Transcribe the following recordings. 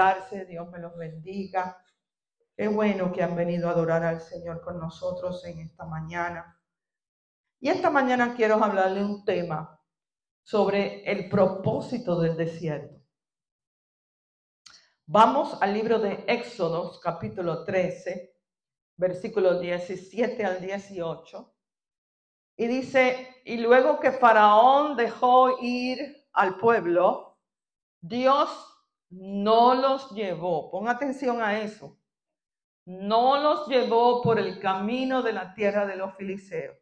conectarse. Dios me los bendiga. Qué bueno que han venido a adorar al Señor con nosotros en esta mañana. Y esta mañana quiero hablarle un tema sobre el propósito del desierto. Vamos al libro de Éxodo, capítulo 13, versículos 17 al 18. Y dice, y luego que Faraón dejó ir al pueblo, Dios no los llevó. Pon atención a eso. No los llevó por el camino de la tierra de los filisteos.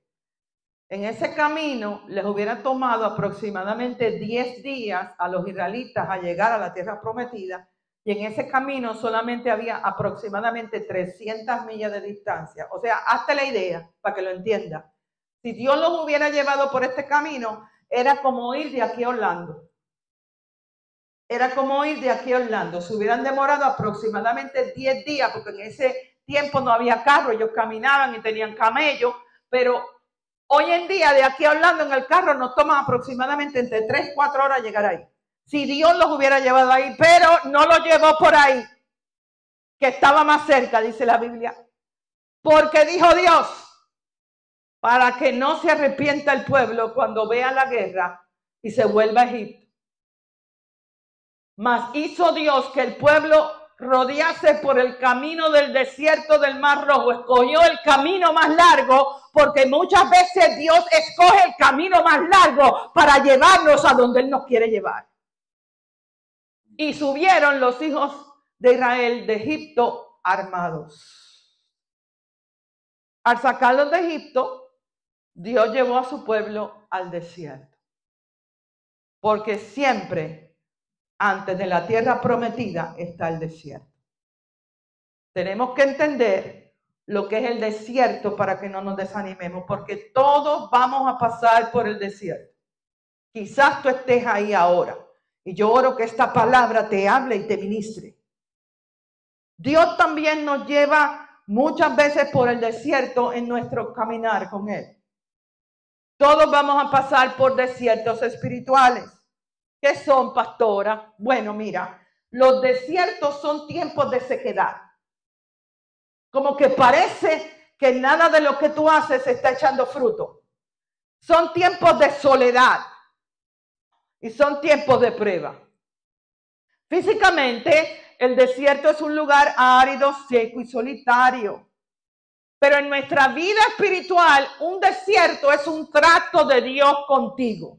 En ese camino les hubiera tomado aproximadamente 10 días a los israelitas a llegar a la tierra prometida, y en ese camino solamente había aproximadamente 300 millas de distancia. O sea, hazte la idea para que lo entienda. Si Dios los hubiera llevado por este camino, era como ir de aquí a Orlando. Era como ir de aquí a Orlando. Se hubieran demorado aproximadamente 10 días, porque en ese tiempo no había carro, ellos caminaban y tenían camello, pero hoy en día de aquí a Orlando en el carro nos toma aproximadamente entre 3 y 4 horas llegar ahí. Si Dios los hubiera llevado ahí, pero no los llevó por ahí, que estaba más cerca, dice la Biblia. Porque dijo Dios, para que no se arrepienta el pueblo cuando vea la guerra y se vuelva a Egipto. Mas hizo Dios que el pueblo rodease por el camino del desierto del Mar Rojo. Escogió el camino más largo, porque muchas veces Dios escoge el camino más largo para llevarnos a donde Él nos quiere llevar. Y subieron los hijos de Israel de Egipto armados. Al sacarlos de Egipto, Dios llevó a su pueblo al desierto. Porque siempre antes de la tierra prometida está el desierto. Tenemos que entender lo que es el desierto para que no nos desanimemos, porque todos vamos a pasar por el desierto. Quizás tú estés ahí ahora, y yo oro que esta palabra te hable y te ministre. Dios también nos lleva muchas veces por el desierto en nuestro caminar con Él. Todos vamos a pasar por desiertos espirituales. ¿Qué son, pastora? Bueno, mira, los desiertos son tiempos de sequedad. Como que parece que nada de lo que tú haces está echando fruto. Son tiempos de soledad y son tiempos de prueba. Físicamente, el desierto es un lugar árido, seco y solitario. Pero en nuestra vida espiritual, un desierto es un trato de Dios contigo.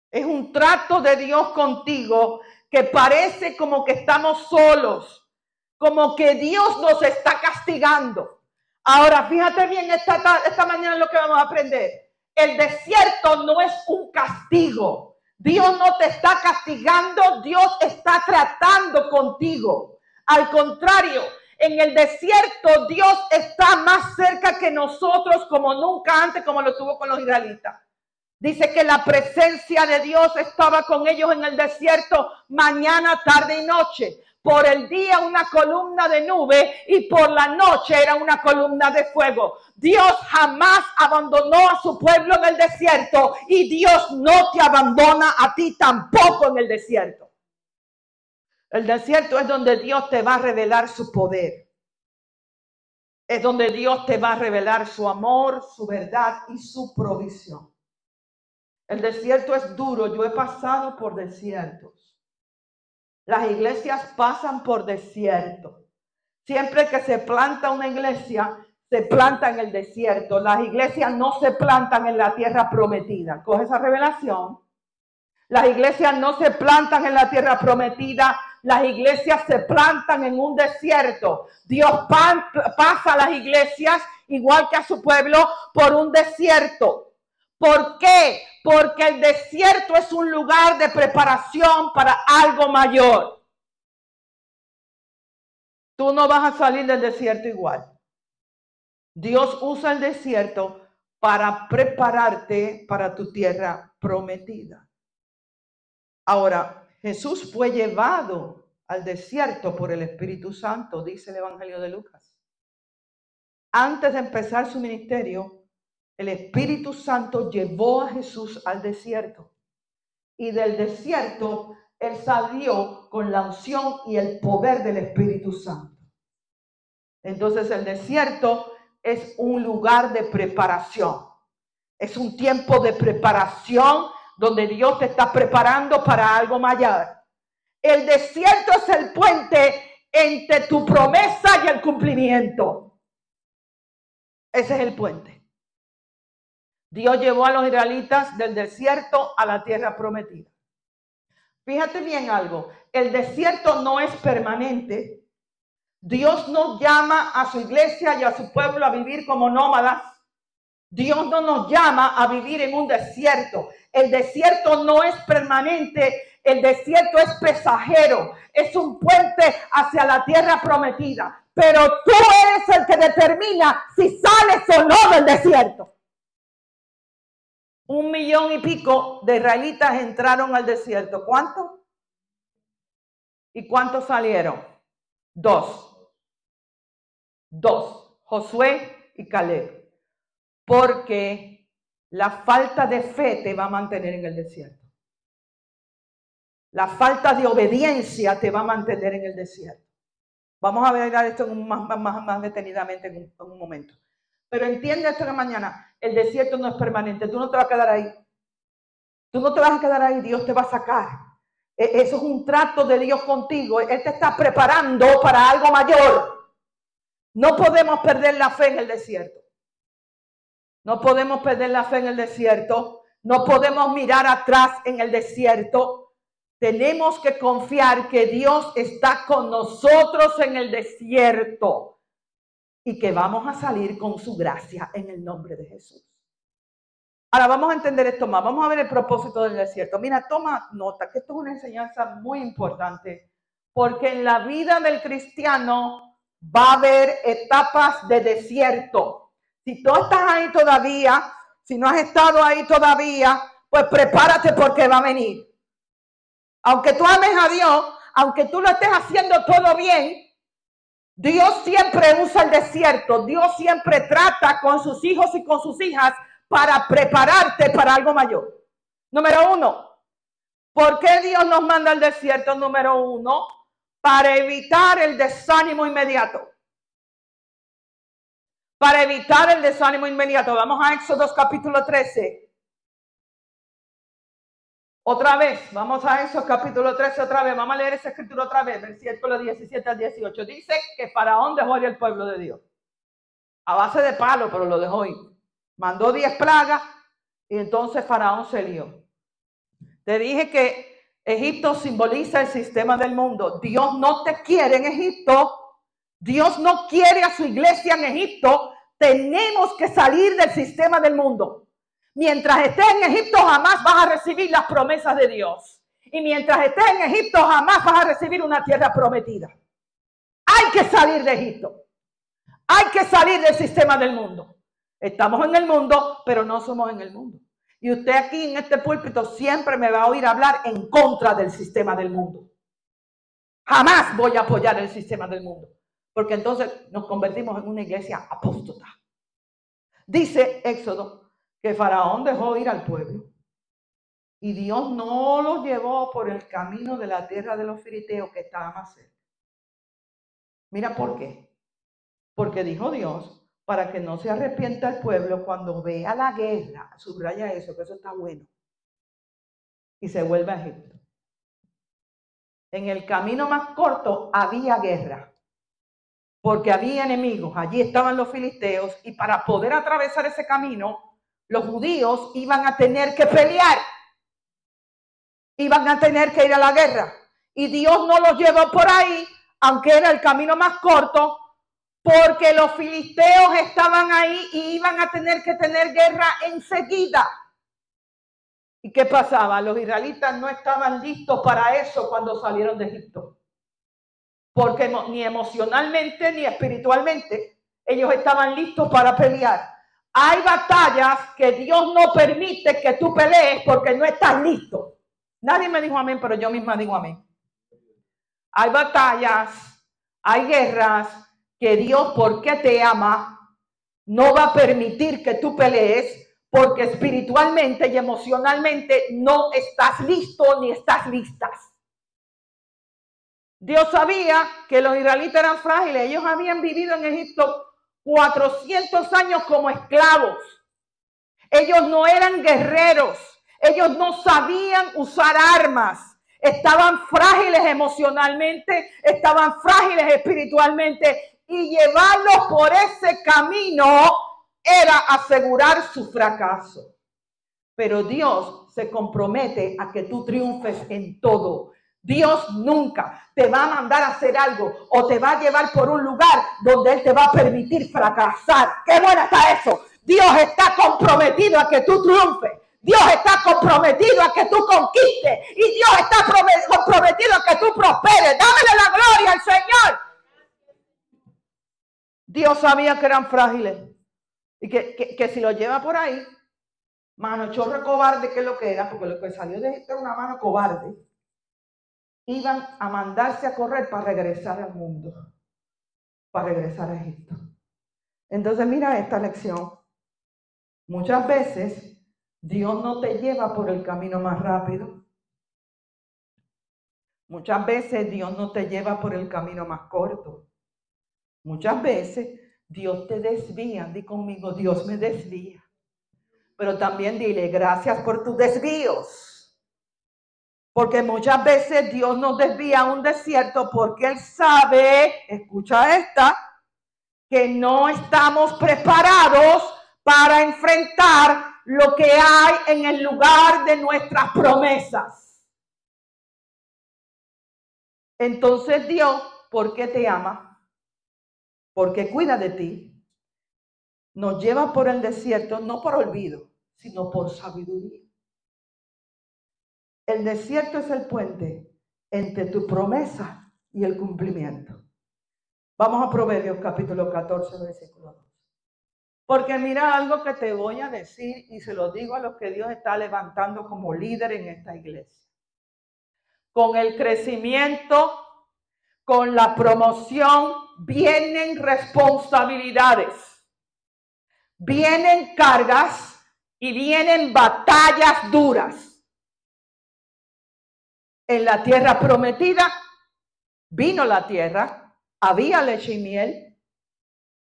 Es un trato de Dios contigo que parece como que estamos solos, como que Dios nos está castigando. Ahora, fíjate bien esta mañana lo que vamos a aprender. El desierto no es un castigo. Dios no te está castigando, Dios está tratando contigo. Al contrario, en el desierto Dios está más cerca que nosotros como nunca antes, como lo estuvo con los israelitas. Dice que la presencia de Dios estaba con ellos en el desierto mañana, tarde y noche. Por el día una columna de nube y por la noche era una columna de fuego. Dios jamás abandonó a su pueblo en el desierto y Dios no te abandona a ti tampoco en el desierto. El desierto es donde Dios te va a revelar su poder. Es donde Dios te va a revelar su amor, su verdad y su provisión. El desierto es duro. Yo he pasado por desiertos. Las iglesias pasan por desiertos. Siempre que se planta una iglesia, se planta en el desierto. Las iglesias no se plantan en la tierra prometida. ¿Coge esa revelación? Las iglesias no se plantan en la tierra prometida. Las iglesias se plantan en un desierto. Dios pasa a las iglesias, igual que a su pueblo, por un desierto. ¿Por qué? Porque el desierto es un lugar de preparación para algo mayor. Tú no vas a salir del desierto igual. Dios usa el desierto para prepararte para tu tierra prometida. Ahora, Jesús fue llevado al desierto por el Espíritu Santo, dice el Evangelio de Lucas. Antes de empezar su ministerio, el Espíritu Santo llevó a Jesús al desierto. Y del desierto, Él salió con la unción y el poder del Espíritu Santo. Entonces el desierto es un lugar de preparación. Es un tiempo de preparación donde Dios te está preparando para algo mayor. El desierto es el puente entre tu promesa y el cumplimiento. Ese es el puente. Dios llevó a los israelitas del desierto a la tierra prometida. Fíjate bien algo, el desierto no es permanente. Dios no llama a su iglesia y a su pueblo a vivir como nómadas. Dios no nos llama a vivir en un desierto. El desierto no es permanente, el desierto es pasajero, es un puente hacia la tierra prometida. Pero tú eres el que determina si sales o no del desierto. 1 millón y pico de israelitas entraron al desierto. ¿Cuánto? ¿Y cuántos salieron? 2. Josué y Caleb. Porque la falta de fe te va a mantener en el desierto. La falta de obediencia te va a mantener en el desierto. Vamos a ver esto más detenidamente en un momento. Pero entiende esto de mañana, el desierto no es permanente, tú no te vas a quedar ahí. Tú no te vas a quedar ahí, Dios te va a sacar. Eso es un trato de Dios contigo, Él te está preparando para algo mayor. No podemos perder la fe en el desierto. No podemos perder la fe en el desierto, no podemos mirar atrás en el desierto. Tenemos que confiar que Dios está con nosotros en el desierto. Y que vamos a salir con su gracia en el nombre de Jesús. Ahora vamos a entender esto más. Vamos a ver el propósito del desierto. Mira, toma nota que esto es una enseñanza muy importante. Porque en la vida del cristiano va a haber etapas de desierto. Si tú estás ahí todavía, si no has estado ahí todavía, pues prepárate porque va a venir. Aunque tú ames a Dios, aunque tú lo estés haciendo todo bien, Dios siempre usa el desierto. Dios siempre trata con sus hijos y con sus hijas para prepararte para algo mayor. Número 1. ¿Por qué Dios nos manda al desierto? Número 1. Para evitar el desánimo inmediato. Para evitar el desánimo inmediato. Vamos a Éxodo capítulo 13. Otra vez, vamos a Éxodo capítulo 13 otra vez, vamos a leer esa escritura otra vez, versículo 17 al 18. Dice que Faraón dejó ir al pueblo de Dios. A base de palo, pero lo dejó ir. Mandó 10 plagas y entonces Faraón se lió. Te dije que Egipto simboliza el sistema del mundo. Dios no te quiere en Egipto. Dios no quiere a su iglesia en Egipto. Tenemos que salir del sistema del mundo. Mientras estés en Egipto jamás vas a recibir las promesas de Dios. Y mientras estés en Egipto jamás vas a recibir una tierra prometida. Hay que salir de Egipto. Hay que salir del sistema del mundo. Estamos en el mundo, pero no somos en el mundo. Y usted aquí en este púlpito siempre me va a oír hablar en contra del sistema del mundo. Jamás voy a apoyar el sistema del mundo. Porque entonces nos convertimos en una iglesia apóstata. Dice Éxodo que Faraón dejó ir al pueblo y Dios no los llevó por el camino de la tierra de los filisteos que estaba más cerca. Mira por qué. Porque dijo Dios, para que no se arrepienta el pueblo cuando vea la guerra, subraya eso, que eso está bueno, y se vuelve a Egipto. En el camino más corto había guerra, porque había enemigos, allí estaban los filisteos, y para poder atravesar ese camino, los judíos iban a tener que pelear, iban a tener que ir a la guerra. Y Dios no los llevó por ahí, aunque era el camino más corto, porque los filisteos estaban ahí y iban a tener que tener guerra enseguida. ¿Y qué pasaba? Los israelitas no estaban listos para eso cuando salieron de Egipto, porque ni emocionalmente ni espiritualmente ellos estaban listos para pelear. Hay batallas que Dios no permite que tú pelees porque no estás listo. Nadie me dijo amén, pero yo misma digo amén. Hay batallas, hay guerras que Dios, porque te ama, no va a permitir que tú pelees porque espiritualmente y emocionalmente no estás listo ni estás listas. Dios sabía que los israelitas eran frágiles. Ellos habían vivido en Egipto 400 años como esclavos. Ellos no eran guerreros. Ellos no sabían usar armas. Estaban frágiles emocionalmente, estaban frágiles espiritualmente. Y llevarlos por ese camino era asegurar su fracaso. Pero Dios se compromete a que tú triunfes en todo. Dios nunca te va a mandar a hacer algo o te va a llevar por un lugar donde Él te va a permitir fracasar. ¡Qué bueno está eso! Dios está comprometido a que tú triunfes. Dios está comprometido a que tú conquistes. Y Dios está comprometido a que tú prosperes. Dámele la gloria al Señor. Dios sabía que eran frágiles. Y que si lo lleva por ahí, mano chorro cobarde, que es lo que era, porque lo que salió de Egipto era una mano cobarde, iban a mandarse a correr para regresar al mundo, para regresar a Egipto. Entonces mira esta lección. Muchas veces Dios no te lleva por el camino más rápido. Muchas veces Dios no te lleva por el camino más corto. Muchas veces Dios te desvía. Di conmigo, Dios me desvía. Pero también dile, gracias por tus desvíos. Porque muchas veces Dios nos desvía a un desierto porque Él sabe, escucha esta, que no estamos preparados para enfrentar lo que hay en el lugar de nuestras promesas. Entonces Dios, ¿por qué te ama? Porque cuida de ti. Nos lleva por el desierto, no por olvido, sino por sabiduría. El desierto es el puente entre tu promesa y el cumplimiento. Vamos a Proverbios capítulo 14, versículo 2. Porque mira algo que te voy a decir y se lo digo a los que Dios está levantando como líder en esta iglesia. Con el crecimiento, con la promoción, vienen responsabilidades, vienen cargas y vienen batallas duras. En la tierra prometida vino la tierra, había leche y miel,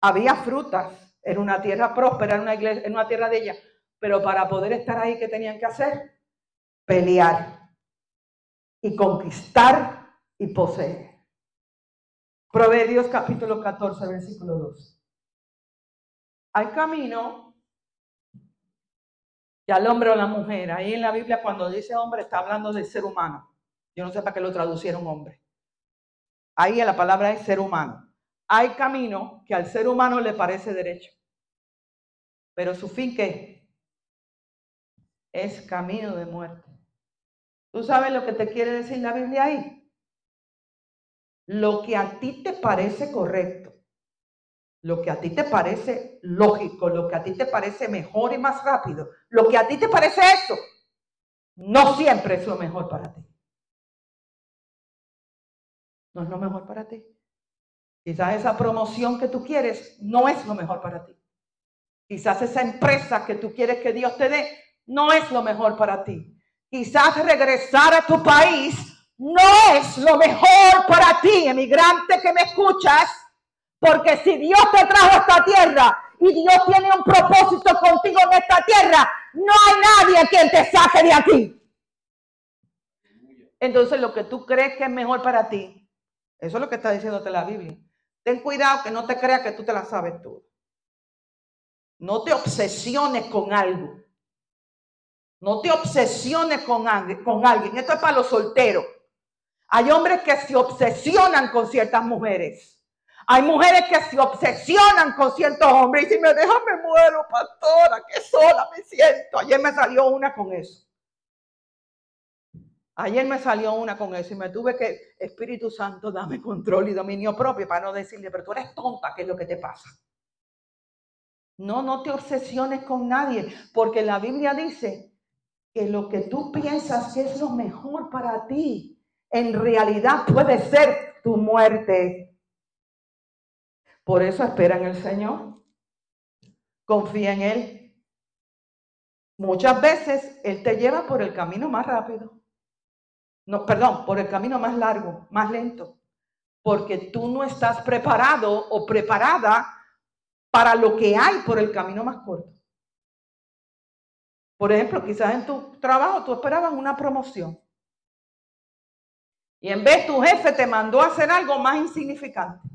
había frutas, era una tierra próspera, era una iglesia, era una tierra de ella, pero para poder estar ahí, ¿qué tenían que hacer? Pelear y conquistar y poseer. Proverbios capítulo 14, versículo 2. Hay camino y al hombre o la mujer. Ahí en la Biblia cuando dice hombre está hablando del ser humano. Yo no sé para qué lo traducieron hombre. Ahí la palabra es ser humano. Hay camino que al ser humano le parece derecho. Pero su fin, ¿qué? Es camino de muerte. ¿Tú sabes lo que te quiere decir la Biblia ahí? Lo que a ti te parece correcto, lo que a ti te parece lógico, lo que a ti te parece mejor y más rápido, lo que a ti te parece eso, no siempre es lo mejor para ti. No es lo mejor para ti. Quizás esa promoción que tú quieres no es lo mejor para ti. Quizás esa empresa que tú quieres que Dios te dé no es lo mejor para ti. Quizás regresar a tu país no es lo mejor para ti, emigrante que me escuchas, porque si Dios te trajo a esta tierra y Dios tiene un propósito contigo en esta tierra, no hay nadie quien te saque de aquí. Entonces lo que tú crees que es mejor para ti, eso es lo que está diciéndote la Biblia. Ten cuidado que no te creas que tú te la sabes todo. No te obsesiones con algo. No te obsesiones con alguien. Esto es para los solteros. Hay hombres que se obsesionan con ciertas mujeres. Hay mujeres que se obsesionan con ciertos hombres. Y si me dejan me muero, pastora, que sola me siento. Ayer me salió una con eso. Y me tuve que, Espíritu Santo, dame control y dominio propio para no decirle, pero tú eres tonta, ¿qué es lo que te pasa? No te obsesiones con nadie, porque la Biblia dice que lo que tú piensas que es lo mejor para ti, en realidad puede ser tu muerte. Por eso espera en el Señor. Confía en Él. Muchas veces Él te lleva por el camino más rápido. No, perdón, por el camino más largo, más lento. porque tú no estás preparado o preparada para lo que hay por el camino más corto. Por ejemplo, quizás en tu trabajo tú esperabas una promoción. Y en vez tu jefe te mandó a hacer algo más insignificante.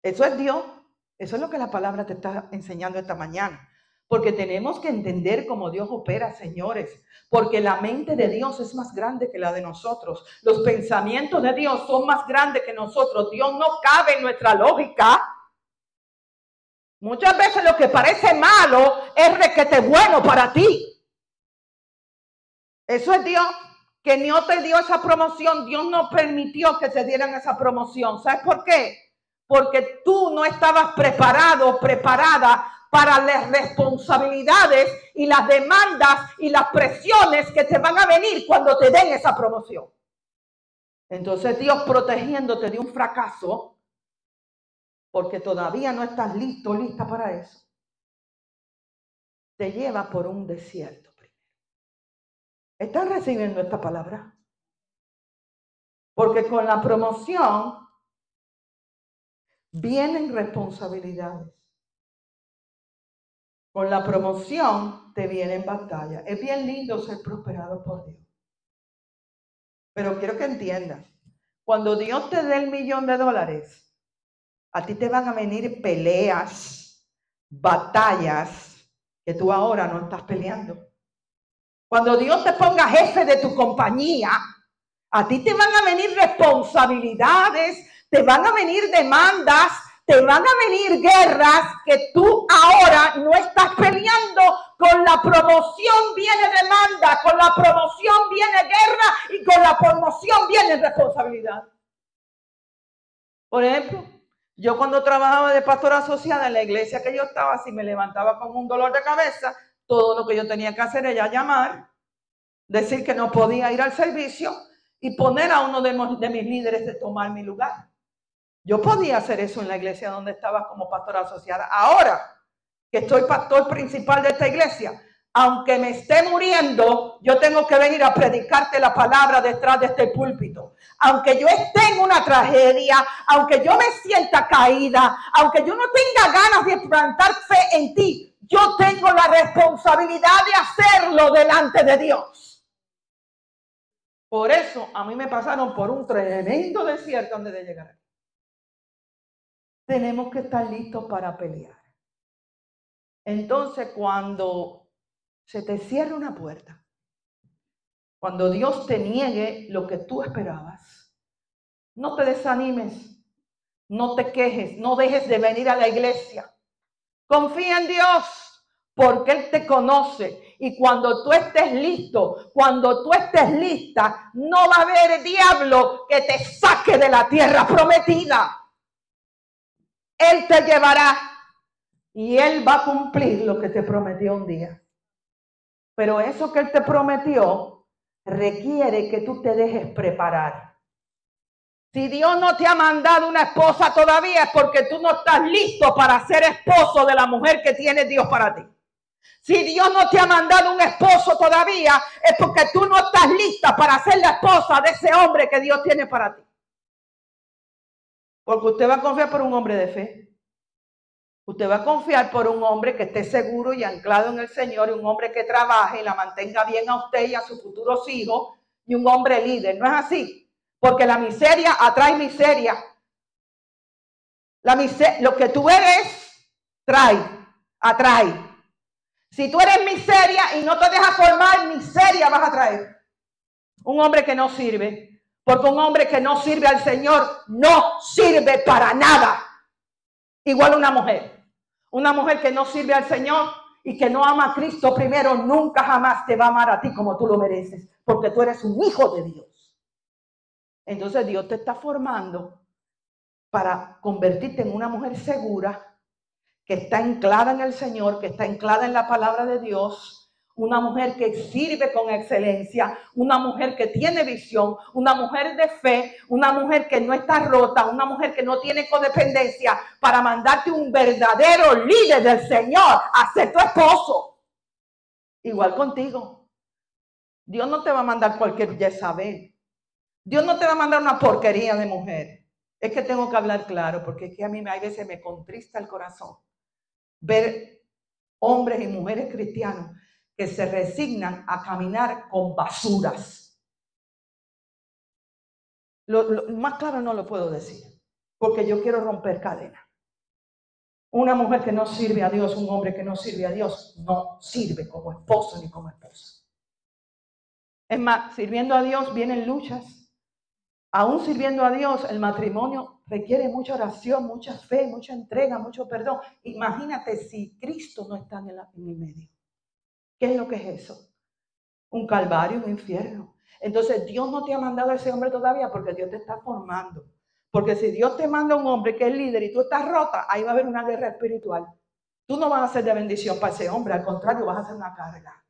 Eso es Dios. Eso es lo que la palabra te está enseñando esta mañana. Porque tenemos que entender cómo Dios opera, señores. Porque la mente de Dios es más grande que la de nosotros. Los pensamientos de Dios son más grandes que nosotros. Dios no cabe en nuestra lógica. Muchas veces lo que parece malo es requete bueno para ti. Eso es Dios. Que no te dio esa promoción. Dios no permitió que te dieran esa promoción. ¿Sabes por qué? Porque tú no estabas preparado, preparada para las responsabilidades y las demandas y las presiones que te van a venir cuando te den esa promoción. Entonces Dios, protegiéndote de un fracaso, porque todavía no estás listo, lista para eso, te lleva por un desierto primero. ¿Estás recibiendo esta palabra? Porque con la promoción vienen responsabilidades. Con la promoción te vienen batallas. Es bien lindo ser prosperado por Dios. Pero quiero que entiendas, cuando Dios te dé $1 millón, a ti te van a venir peleas, batallas que tú ahora no estás peleando. Cuando Dios te ponga jefe de tu compañía, a ti te van a venir responsabilidades, te van a venir demandas, te van a venir guerras que tú ahora no estás peleando. Con la promoción viene demanda, con la promoción viene guerra y con la promoción viene responsabilidad. Por ejemplo, yo cuando trabajaba de pastora asociada en la iglesia que yo estaba, si me levantaba con un dolor de cabeza, todo lo que yo tenía que hacer era llamar, decir que no podía ir al servicio y poner a uno de mis líderes de tomar mi lugar. Yo podía hacer eso en la iglesia donde estaba como pastora asociada. Ahora que soy pastor principal de esta iglesia, aunque me esté muriendo, yo tengo que venir a predicarte la palabra detrás de este púlpito. Aunque yo esté en una tragedia, aunque yo me sienta caída, aunque yo no tenga ganas de plantar fe en ti, yo tengo la responsabilidad de hacerlo delante de Dios. Por eso a mí me pasaron por un tremendo desierto antes de llegar aquí. Tenemos que estar listos para pelear. Entonces, cuando se te cierre una puerta, cuando Dios te niegue lo que tú esperabas, no te desanimes, no te quejes, no dejes de venir a la iglesia. Confía en Dios, porque Él te conoce. Y cuando tú estés listo, cuando tú estés lista, no va a haber diablo que te saque de la tierra prometida. Él te llevará y Él va a cumplir lo que te prometió un día. Pero eso que Él te prometió requiere que tú te dejes preparar. Si Dios no te ha mandado una esposa todavía es porque tú no estás listo para ser esposo de la mujer que tiene Dios para ti. Si Dios no te ha mandado un esposo todavía es porque tú no estás lista para ser la esposa de ese hombre que Dios tiene para ti. Porque usted va a confiar por un hombre de fe. Usted va a confiar por un hombre que esté seguro y anclado en el Señor, y un hombre que trabaje y la mantenga bien a usted y a sus futuros hijos, y un hombre líder. ¿No es así? Porque la miseria atrae miseria. Lo que tú eres, atrae. Si tú eres miseria y no te dejas formar, miseria vas a traer. Un hombre que no sirve. Porque un hombre que no sirve al Señor no sirve para nada. Igual una mujer. Una mujer que no sirve al Señor y que no ama a Cristo primero, nunca jamás te va a amar a ti como tú lo mereces. Porque tú eres un hijo de Dios. Entonces Dios te está formando para convertirte en una mujer segura, que está anclada en el Señor, que está anclada en la palabra de Dios. Una mujer que sirve con excelencia, una mujer que tiene visión, una mujer de fe, una mujer que no está rota, una mujer que no tiene codependencia, para mandarte un verdadero líder del Señor a ser tu esposo. Igual contigo. Dios no te va a mandar cualquier Jezabel. Dios no te va a mandar una porquería de mujer. Es que tengo que hablar claro, porque es que a mí a veces me contrista el corazón ver hombres y mujeres cristianos que se resignan a caminar con basuras. Lo más claro no lo puedo decir, porque yo quiero romper cadenas. Una mujer que no sirve a Dios, un hombre que no sirve a Dios, no sirve como esposo ni como esposa. Es más, sirviendo a Dios vienen luchas. Aún sirviendo a Dios, el matrimonio requiere mucha oración, mucha fe, mucha entrega, mucho perdón. Imagínate si Cristo no está en el medio. ¿Qué es lo que es eso? Un calvario, un infierno. Entonces Dios no te ha mandado a ese hombre todavía porque Dios te está formando. Porque si Dios te manda a un hombre que es líder y tú estás rota, ahí va a haber una guerra espiritual. Tú no vas a ser de bendición para ese hombre, al contrario, vas a ser una carga.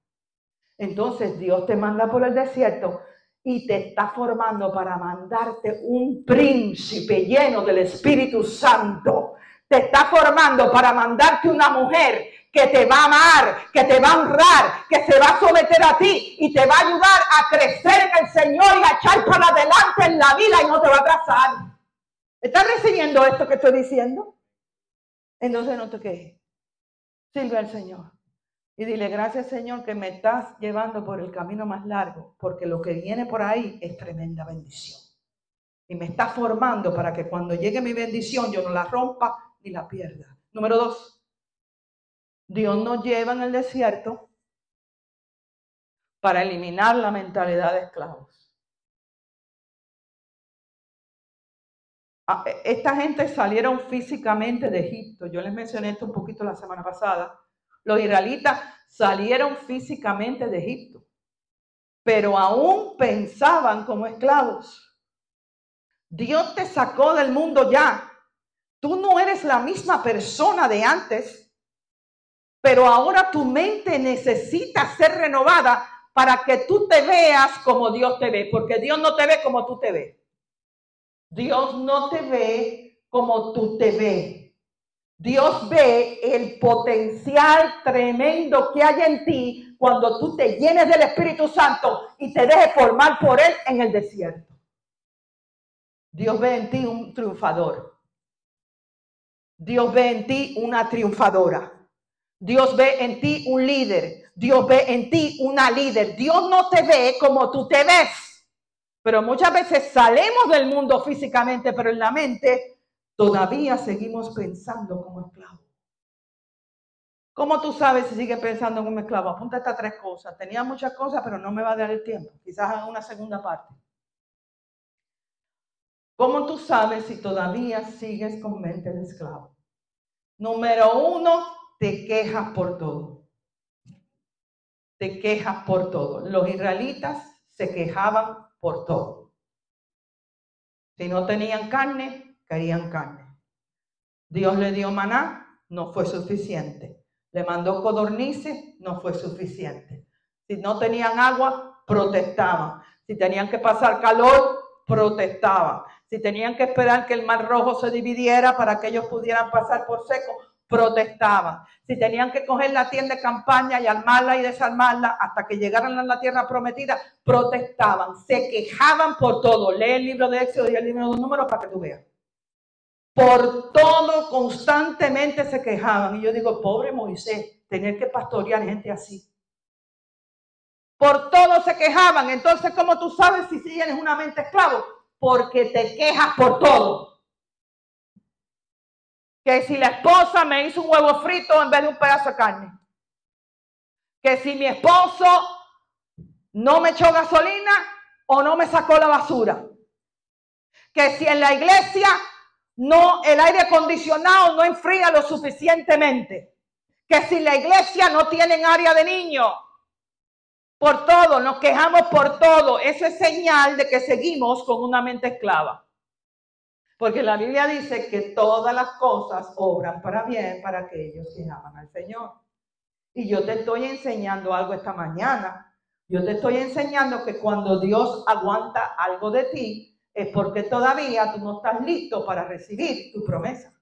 Entonces Dios te manda por el desierto y te está formando para mandarte un príncipe lleno del Espíritu Santo. Te está formando para mandarte una mujer que te va a amar, que te va a honrar, que se va a someter a ti y te va a ayudar a crecer en el Señor y a echar para adelante en la vida y no te va a atrasar. ¿Estás recibiendo esto que estoy diciendo? Entonces no te quejes. Sirve al Señor. Y dile, gracias Señor que me estás llevando por el camino más largo, porque lo que viene por ahí es tremenda bendición. Y me está formando para que cuando llegue mi bendición yo no la rompa ni la pierda. Número 2, Dios nos lleva en el desierto para eliminar la mentalidad de esclavos. Esta gente salieron físicamente de Egipto. Yo les mencioné esto un poquito la semana pasada. Los israelitas salieron físicamente de Egipto, pero aún pensaban como esclavos. Dios te sacó del mundo ya. Tú no eres la misma persona de antes, pero ahora tu mente necesita ser renovada para que tú te veas como Dios te ve, porque Dios no te ve como tú te ves. Dios no te ve como tú te ves. Dios ve el potencial tremendo que hay en ti cuando tú te llenes del Espíritu Santo y te dejes formar por Él en el desierto. Dios ve en ti un triunfador. Dios ve en ti una triunfadora. Dios ve en ti un líder. Dios ve en ti una líder. Dios no te ve como tú te ves. Pero muchas veces salimos del mundo físicamente, pero en la mente todavía seguimos pensando como esclavos. ¿Cómo tú sabes si sigues pensando como esclavo? Apunta estas 3 cosas. Tenía muchas cosas, pero no me va a dar el tiempo. Quizás haga una segunda parte. ¿Cómo tú sabes si todavía sigues con mente de esclavo? Número 1, te quejas por todo. Te quejas por todo. Los israelitas se quejaban por todo. Si no tenían carne, querían carne. Dios le dio maná, no fue suficiente. Le mandó codornices, no fue suficiente. Si no tenían agua, protestaban. Si tenían que pasar calor, protestaban. Si tenían que esperar que el Mar Rojo se dividiera para que ellos pudieran pasar por seco, protestaban. Si tenían que coger la tienda de campaña y armarla y desarmarla hasta que llegaran a la tierra prometida, protestaban. Se quejaban por todo. Lee el libro de Éxodo y el libro de los Números para que tú veas. Por todo constantemente se quejaban. Y yo digo, pobre Moisés, tener que pastorear gente así. Por todo se quejaban. Entonces, ¿cómo tú sabes si tienes una mente esclavo? Porque te quejas por todo. Que si la esposa me hizo un huevo frito en vez de un pedazo de carne. Que si mi esposo no me echó gasolina o no me sacó la basura. Que si en la iglesia no, el aire acondicionado no enfría lo suficientemente. Que si la iglesia no tiene área de niños. Por todo, nos quejamos por todo. Eso es señal de que seguimos con una mente esclava. Porque la Biblia dice que todas las cosas obran para bien para aquellos que aman al Señor. Y yo te estoy enseñando algo esta mañana. Yo te estoy enseñando que cuando Dios aguanta algo de ti, es porque todavía tú no estás listo para recibir tu promesa.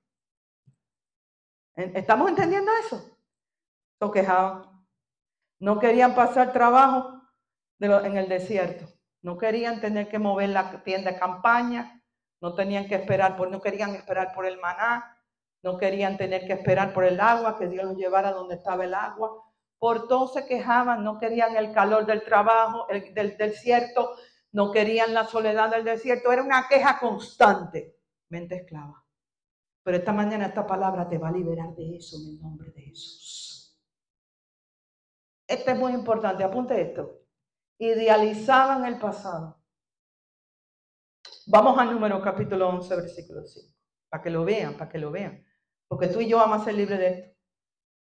¿Estamos entendiendo eso? Se quejaban. No querían pasar trabajo en el desierto. No querían tener que mover la tienda de campaña, no querían esperar por el maná, no querían tener que esperar por el agua, que Dios los llevara donde estaba el agua. Por todo se quejaban, no querían el calor del trabajo, del desierto, no querían la soledad del desierto. Era una queja constante. Mente esclava. Pero esta mañana esta palabra te va a liberar de eso en el nombre de Jesús. Esto es muy importante, apunte esto. Idealizaban el pasado. Vamos al Números capítulo 11, versículo 5. Para que lo vean, Porque tú y yo vamos a ser libres de esto.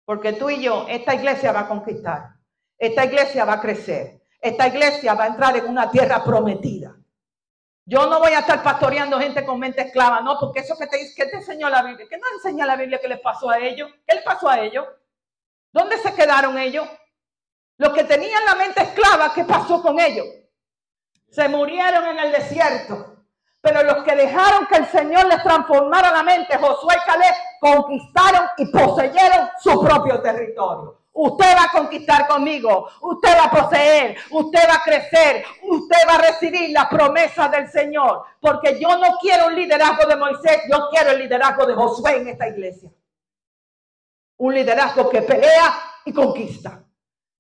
Porque tú y yo, esta iglesia va a conquistar. Esta iglesia va a crecer. Esta iglesia va a entrar en una tierra prometida. Yo no voy a estar pastoreando gente con mente esclava, no, porque eso que te enseñó la Biblia. ¿Qué no enseña la Biblia que les pasó a ellos? ¿Qué les pasó a ellos? ¿Dónde se quedaron ellos? Los que tenían la mente esclava, ¿qué pasó con ellos? Se murieron en el desierto. Pero los que dejaron que el Señor les transformara la mente, Josué y Caleb, conquistaron y poseyeron su propio territorio. Usted va a conquistar conmigo, usted va a poseer, usted va a crecer, usted va a recibir la promesa del Señor. Porque yo no quiero un liderazgo de Moisés, yo quiero el liderazgo de Josué en esta iglesia. Un liderazgo que pelea y conquista.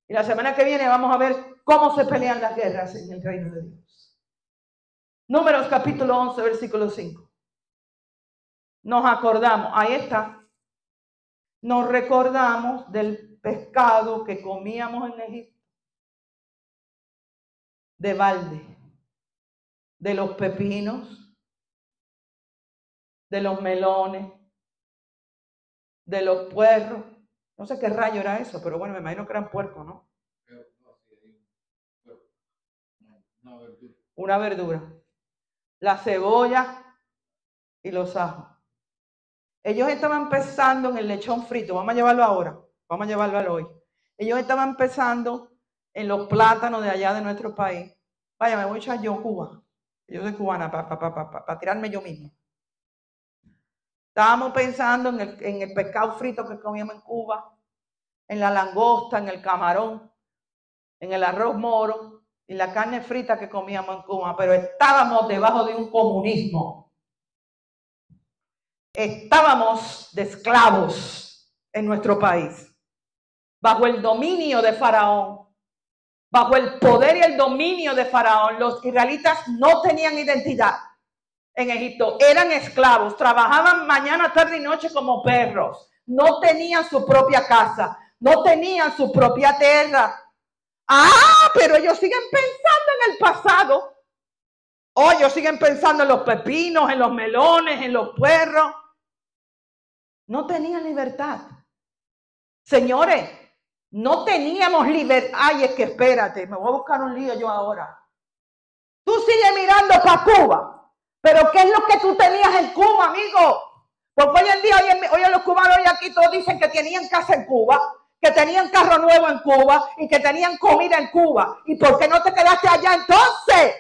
Y la semana que viene vamos a ver cómo se pelean las guerras en el reino de Dios. Números capítulo 11, versículo 5. Nos acordamos, ahí está. Nos recordamos del pescado que comíamos en Egipto, de balde, de los pepinos, de los melones, de los puerros. No sé qué rayo era eso, pero bueno, me imagino que eran puercos, ¿no? Una verdura. La cebolla y los ajos. Ellos estaban pensando en el lechón frito. Vamos a llevarlo ahora. Vamos a llevarlo al hoy. Ellos estaban pensando en los plátanos de allá de nuestro país. Vaya, me voy a echar yo Cuba. Yo soy cubana para tirarme yo mismo. Estábamos pensando en el pescado frito que comíamos en Cuba, en la langosta, en el camarón, en el arroz moro y la carne frita que comíamos en Cuba, pero estábamos debajo de un comunismo. Estábamos de esclavos en nuestro país, bajo el dominio de Faraón, bajo el poder y el dominio de Faraón. Los israelitas no tenían identidad en Egipto, eran esclavos, trabajaban mañana, tarde y noche como perros, no tenían su propia casa, no tenían su propia tierra. Pero ellos siguen pensando en el pasado. Ellos siguen pensando en los pepinos, en los melones, en los puerros. No tenían libertad. Señores, no teníamos libertad. Ay, es que espérate, me voy a buscar un lío yo ahora. Tú sigues mirando para Cuba, pero ¿qué es lo que tú tenías en Cuba, amigo? Porque hoy en día, hoy los cubanos hoy aquí todos dicen que tenían casa en Cuba, que tenían carro nuevo en Cuba y que tenían comida en Cuba. ¿Y por qué no te quedaste allá entonces?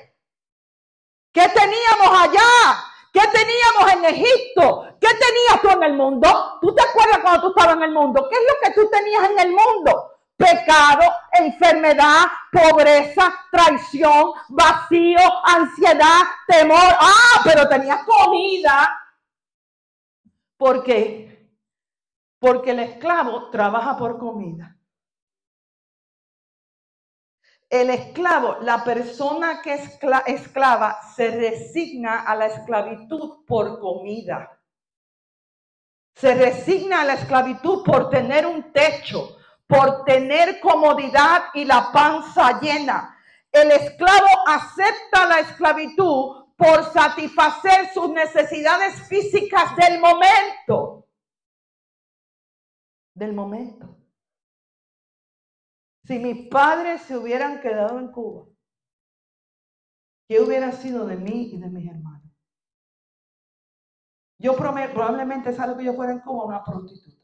¿Qué teníamos allá? ¿Qué teníamos en Egipto? ¿Qué tenías tú en el mundo? ¿Tú te acuerdas cuando tú estabas en el mundo? ¿Qué es lo que tú tenías en el mundo? Pecado, enfermedad, pobreza, traición, vacío, ansiedad, temor. Pero tenías comida. ¿Por qué? Porque el esclavo trabaja por comida. El esclavo, la persona que es esclava, se resigna a la esclavitud por comida. Se resigna a la esclavitud por tener un techo, por tener comodidad y la panza llena. El esclavo acepta la esclavitud por satisfacer sus necesidades físicas del momento. Del momento. Si mis padres se hubieran quedado en Cuba, ¿qué hubiera sido de mí y de mis hermanos? Yo probablemente, ¿sabes lo que yo fuera en Cuba? Una prostituta.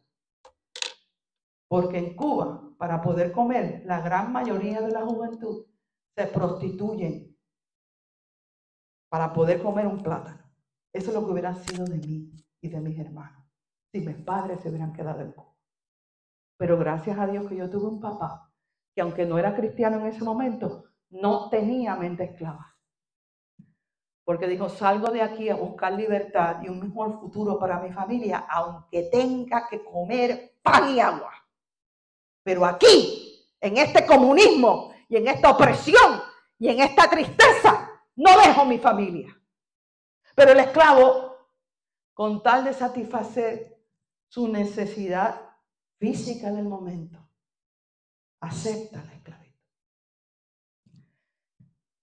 Porque en Cuba, para poder comer, la gran mayoría de la juventud se prostituyen para poder comer un plátano. Eso es lo que hubiera sido de mí y de mis hermanos, si mis padres se hubieran quedado en Cuba. Pero gracias a Dios que yo tuve un papá que, aunque no era cristiano en ese momento, no tenía mente esclava. Porque dijo, salgo de aquí a buscar libertad y un mejor futuro para mi familia, aunque tenga que comer pan y agua. Pero aquí, en este comunismo y en esta opresión y en esta tristeza, no dejo mi familia. Pero el esclavo, con tal de satisfacer su necesidad física del momento, acepta la esclavitud.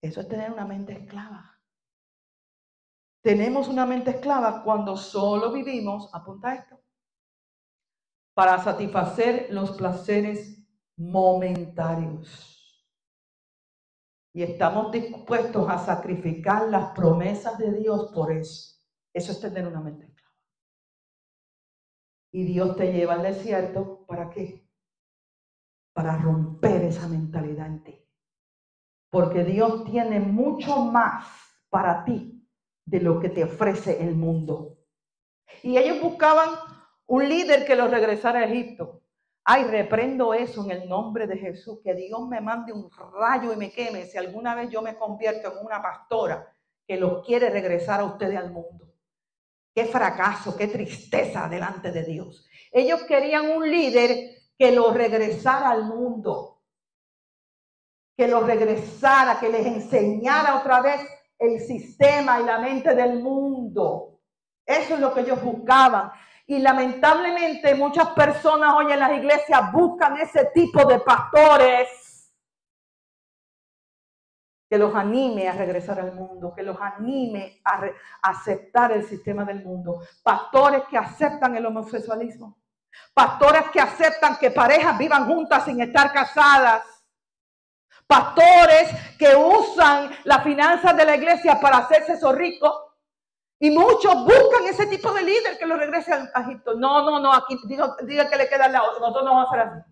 Eso es tener una mente esclava. Tenemos una mente esclava cuando solo vivimos, apunta esto, para satisfacer los placeres momentarios. Y estamos dispuestos a sacrificar las promesas de Dios por eso. Eso es tener una mente esclava. Y Dios te lleva al desierto, ¿para qué? Para romper esa mentalidad en ti. Porque Dios tiene mucho más para ti de lo que te ofrece el mundo. Y ellos buscaban un líder que los regresara a Egipto. Ay, reprendo eso en el nombre de Jesús, que Dios me mande un rayo y me queme si alguna vez yo me convierto en una pastora que los quiere regresar a ustedes al mundo. Qué fracaso, qué tristeza delante de Dios. Ellos querían un líder que los regresara al mundo, que los regresara, que les enseñara otra vez el sistema y la mente del mundo. Eso es lo que ellos buscaban. Y lamentablemente muchas personas hoy en las iglesias buscan ese tipo de pastores que los anime a regresar al mundo, que los anime a aceptar el sistema del mundo. Pastores que aceptan el homosexualismo. Pastores que aceptan que parejas vivan juntas sin estar casadas. Pastores que usan las finanzas de la iglesia para hacerse esos ricos. Y muchos buscan ese tipo de líder que lo regrese a Egipto. No, aquí diga que le queda al lado. Nosotros no vamos a hacer así.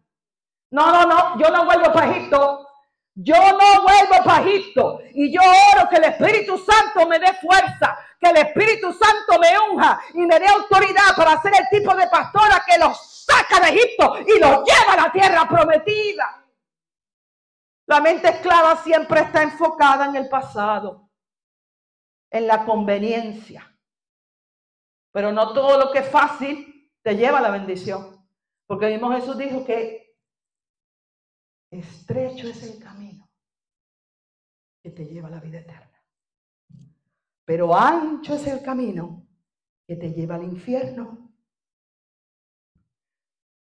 No, yo no vuelvo para Egipto. Yo no vuelvo para Egipto. Y yo oro que el Espíritu Santo me dé fuerza, que el Espíritu Santo me unja y me dé autoridad para ser el tipo de pastora que los saca de Egipto y los lleva a la tierra prometida. La mente esclava siempre está enfocada en el pasado, en la conveniencia. Pero no todo lo que es fácil te lleva a la bendición. Porque mismo Jesús dijo que estrecho es el camino que te lleva a la vida eterna. Pero ancho es el camino que te lleva al infierno.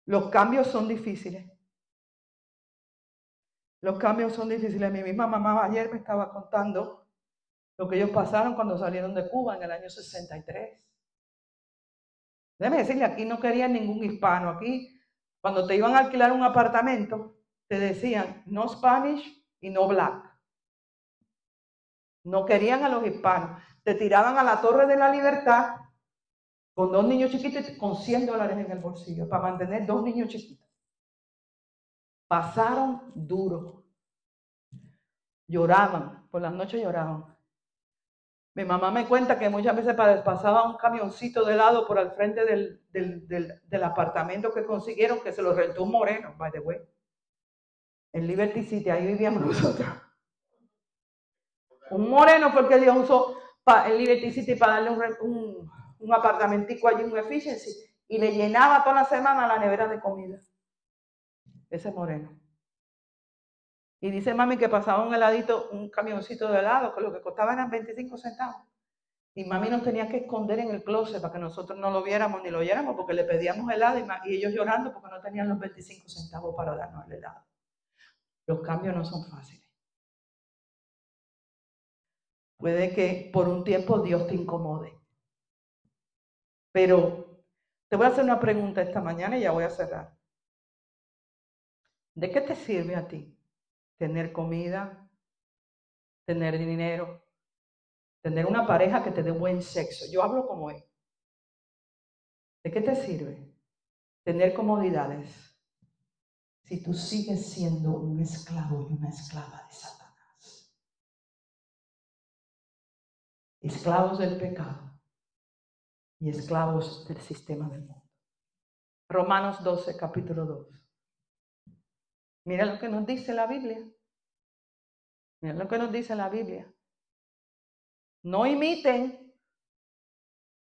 Los cambios son difíciles. Los cambios son difíciles. Mi misma mamá ayer me estaba contando lo que ellos pasaron cuando salieron de Cuba en el año 63. Déjame decirle, aquí no querían ningún hispano. Aquí, cuando te iban a alquilar un apartamento, te decían no Spanish y no black. No querían a los hispanos. Te tiraban a la Torre de la Libertad con 2 niños chiquitos con $100 en el bolsillo para mantener 2 niños chiquitos. Pasaron duro. Lloraban, por las noches lloraban. Mi mamá me cuenta que muchas veces pasaba un camioncito de helado por al frente del apartamento que consiguieron, que se lo rentó un moreno, by the way. En Liberty City, ahí vivíamos nosotros. Un moreno fue el que Dios usó en Liberty City para darle un apartamentico allí, un efficiency, y le llenaba toda la semana la nevera de comida. Ese moreno. Y dice mami que pasaba un heladito, un camioncito de helado, que lo que costaba eran 25 centavos. Y mami nos tenía que esconder en el closet para que nosotros no lo viéramos ni lo oyéramos, porque le pedíamos helado y ellos llorando porque no tenían los 25 centavos para darnos el helado. Los cambios no son fáciles. Puede que por un tiempo Dios te incomode. Pero te voy a hacer una pregunta esta mañana y ya voy a cerrar. ¿De qué te sirve a ti tener comida, tener dinero, tener una pareja que te dé buen sexo? Yo hablo como él. ¿De qué te sirve tener comodidades si tú sigues siendo un esclavo y una esclava de Satanás? Esclavos del pecado y esclavos del sistema del mundo. Romanos 12, capítulo 2. Mira lo que nos dice la Biblia. Miren lo que nos dice la Biblia. No imiten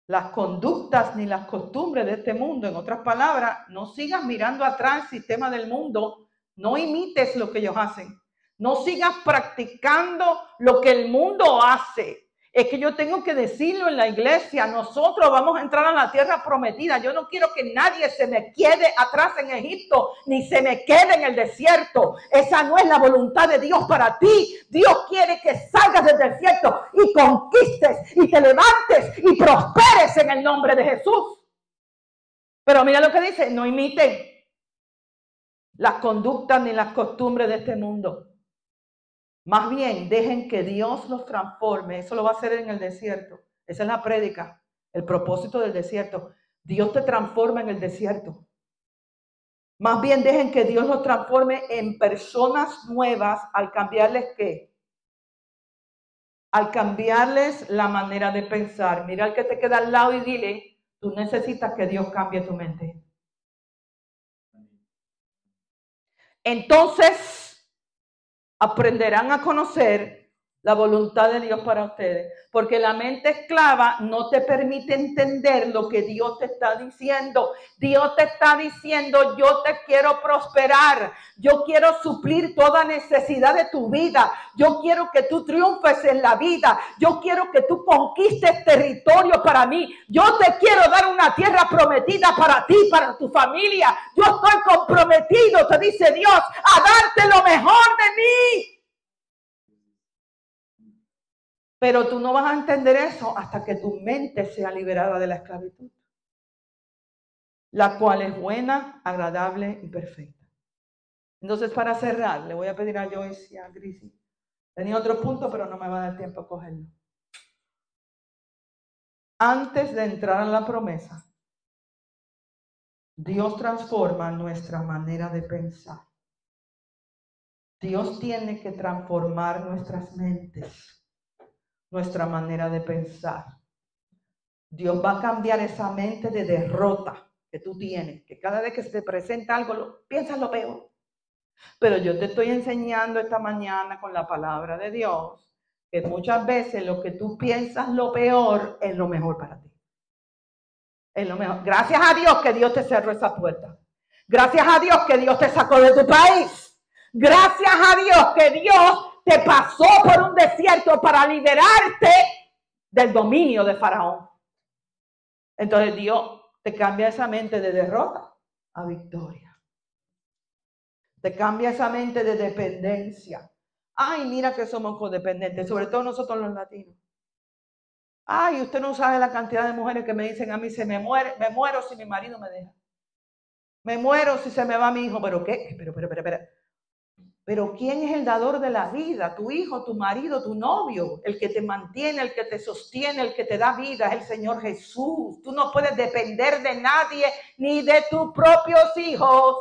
las conductas ni las costumbres de este mundo. En otras palabras, no sigas mirando atrás el sistema del mundo. No imites lo que ellos hacen. No sigas practicando lo que el mundo hace. Es que yo tengo que decirlo en la iglesia. Nosotros vamos a entrar a la tierra prometida. Yo no quiero que nadie se me quede atrás en Egipto, ni se me quede en el desierto. Esa no es la voluntad de Dios para ti. Dios quiere que salgas del desierto y conquistes y te levantes y prosperes en el nombre de Jesús. Pero mira lo que dice, no imiten las conductas ni las costumbres de este mundo. Más bien, dejen que Dios los transforme. Eso lo va a hacer en el desierto. Esa es la prédica, el propósito del desierto. Dios te transforma en el desierto. Más bien, dejen que Dios los transforme en personas nuevas al cambiarles ¿qué? Al cambiarles la manera de pensar. Mira al que te queda al lado y dile, tú necesitas que Dios cambie tu mente. Entonces, aprenderán a conocer la voluntad de Dios para ustedes, porque la mente esclava no te permite entender lo que Dios te está diciendo. Dios te está diciendo, yo te quiero prosperar, yo quiero suplir toda necesidad de tu vida, yo quiero que tú triunfes en la vida, yo quiero que tú conquistes territorio para mí, yo te quiero dar una tierra prometida para ti, para tu familia, yo estoy comprometido, te dice Dios, a darte lo mejor de mí. Pero tú no vas a entender eso hasta que tu mente sea liberada de la esclavitud, la cual es buena, agradable y perfecta. Entonces, para cerrar, le voy a pedir a Joyce y a Grisi. Tenía otro punto, pero no me va a dar tiempo a cogerlo. Antes de entrar a la promesa, Dios transforma nuestra manera de pensar. Dios tiene que transformar nuestras mentes, nuestra manera de pensar. Dios va a cambiar esa mente de derrota que tú tienes, que cada vez que se te presenta algo, piensas lo peor. Pero yo te estoy enseñando esta mañana con la palabra de Dios, que muchas veces lo que tú piensas lo peor es lo mejor para ti. Es lo mejor. Gracias a Dios que Dios te cerró esa puerta. Gracias a Dios que Dios te sacó de tu país. Gracias a Dios que Dios te pasó por un desierto para liberarte del dominio de Faraón. Entonces Dios te cambia esa mente de derrota a victoria. Te cambia esa mente de dependencia. Ay, mira que somos codependientes, sobre todo nosotros los latinos. Ay, usted no sabe la cantidad de mujeres que me dicen a mí, me muero si mi marido me deja. Me muero si se me va mi hijo. ¿Pero qué? Pero ¿quién es el dador de la vida? Tu hijo, tu marido, tu novio. El que te mantiene, el que te sostiene, el que te da vida es el Señor Jesús. Tú no puedes depender de nadie ni de tus propios hijos.